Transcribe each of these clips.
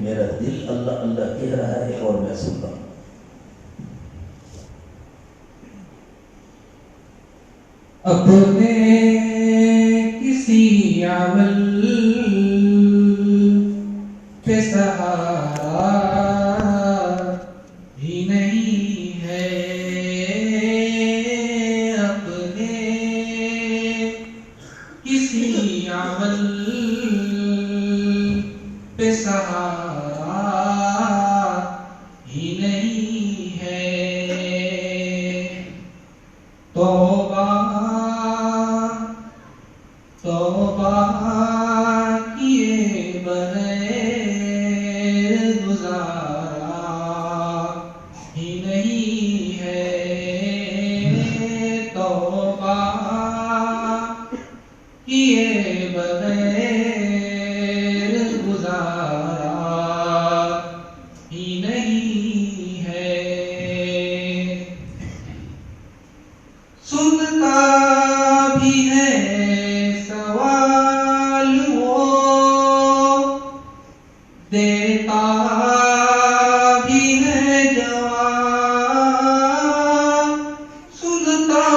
میرا دل اللہ اللہ کہہ رہا ہے اور میں سن رہا ہوں. اپنے کسی عمل پہ سہارا بھی نہیں ہے، اپنے کسی عمل پہ سہارا ہی نہیں ہے. توبہ توبہ کیے بغیر گزارا ہی نہیں ہے. توبہ کیے بغیر گزارا ہی نہیں ہے. سنتا بھی ہے سوال وہ، دیتا بھی ہے جواب. سنتا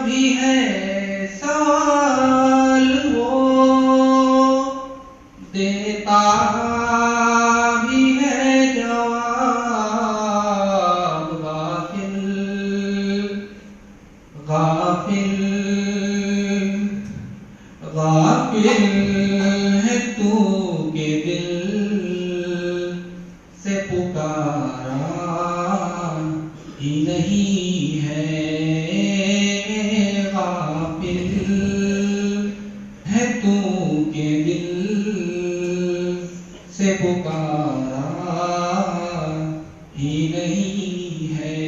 بھی ہے سوال وہ، دیتا بھی ہے جواب. غافل غافل ہے تو کہ دل سے پکارا ہی نہیں ہے. غافل ہے تو کہ دل سے پکارا ہی نہیں ہے.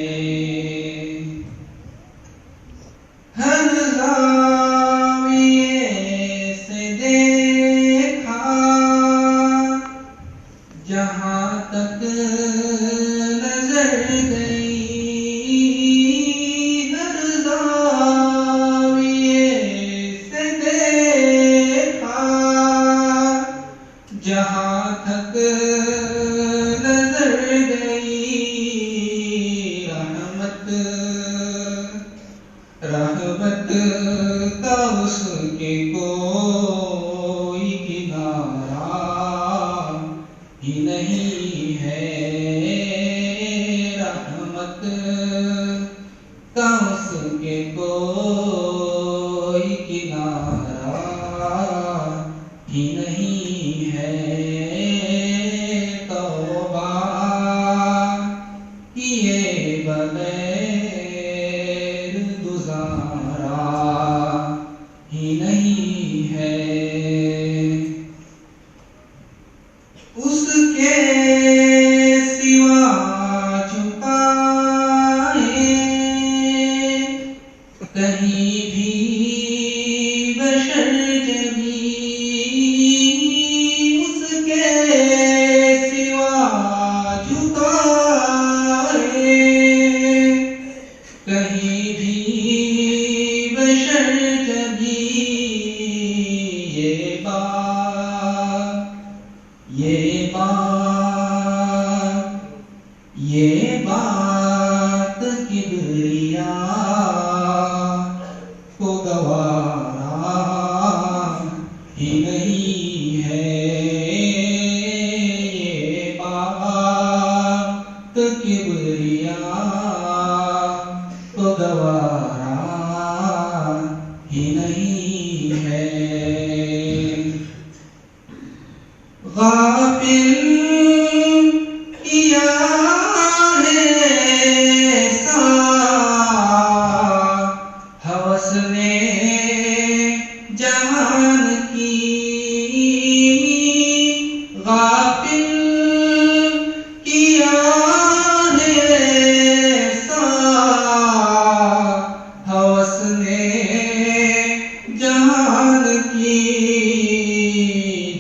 ہر زاویے سے دیکھا جہاں تک نظر گئی، ہر زاویے سے دیکھا جہاں تک نظر گئی. رحمت کا اس کے کوئی کنارہ ہی نہیں ہے. رحمت کا اس کے کوئی کنارہ ہی نہیں ہے. توبہ کیے بغیر گزارا ہی نہیں ہے. اس کے سوا چھپائے کہیں بھی بشر جبھی، اس کے سوا چھپائے کہیں بھی بشر جبھی. یہ بات کبریا کو گوارا ہی نہیں ہے. یہ بات کبریا کو گوارا ہی نہیں ہے. غافل کیا ہے سا ہوس نے جہان کی. غافل کیا ہے سا ہوس نے جہان کی.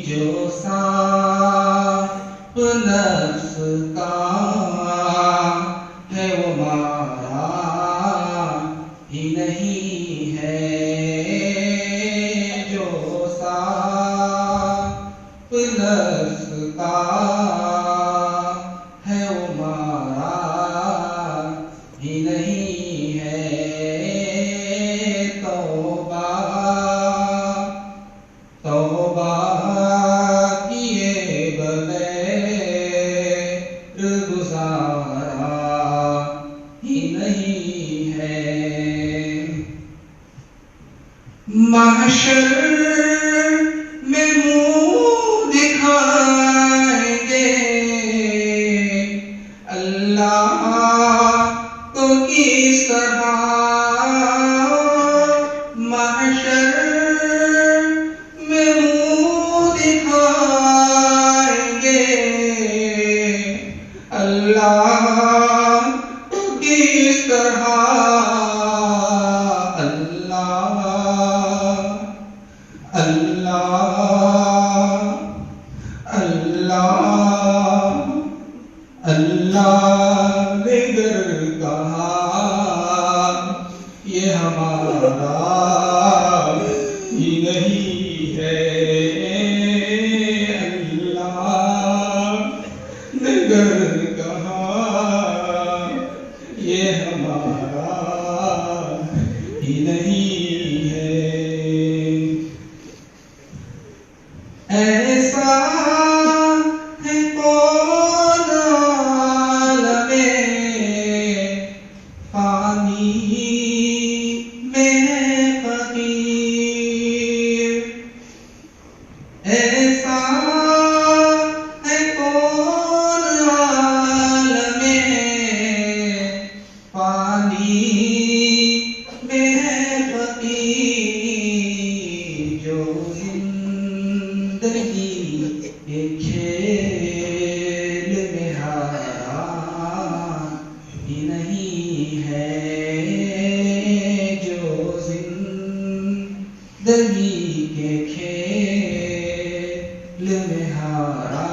جو صاف نفس کا ہے وہ مارا ہی نہیں ہے. جو صاف نفس رستا ہے وہ مارا ہی نہیں ہے توبہ توبہ کیے بغیر گزارا ہی نہیں ہے محشر میں منہ دکھائیں گے اللہ کو کس طرح محشر میں منہ دکھائیں گے اللہ کو کس طرح اللہ نے گر کہا یہ ہمارا ہی نہیں ہے اللہ نے گر کہا یہ ہمارا ہی نہیں ہے ایسا ہے کون عالم فانی میں فقیر ایسا ہے کون عالم فانی میں فقیر جو زندگی کے کھیل میں ہارا ہی نہیں ہے جو زندگی کے کھیل میں ہارا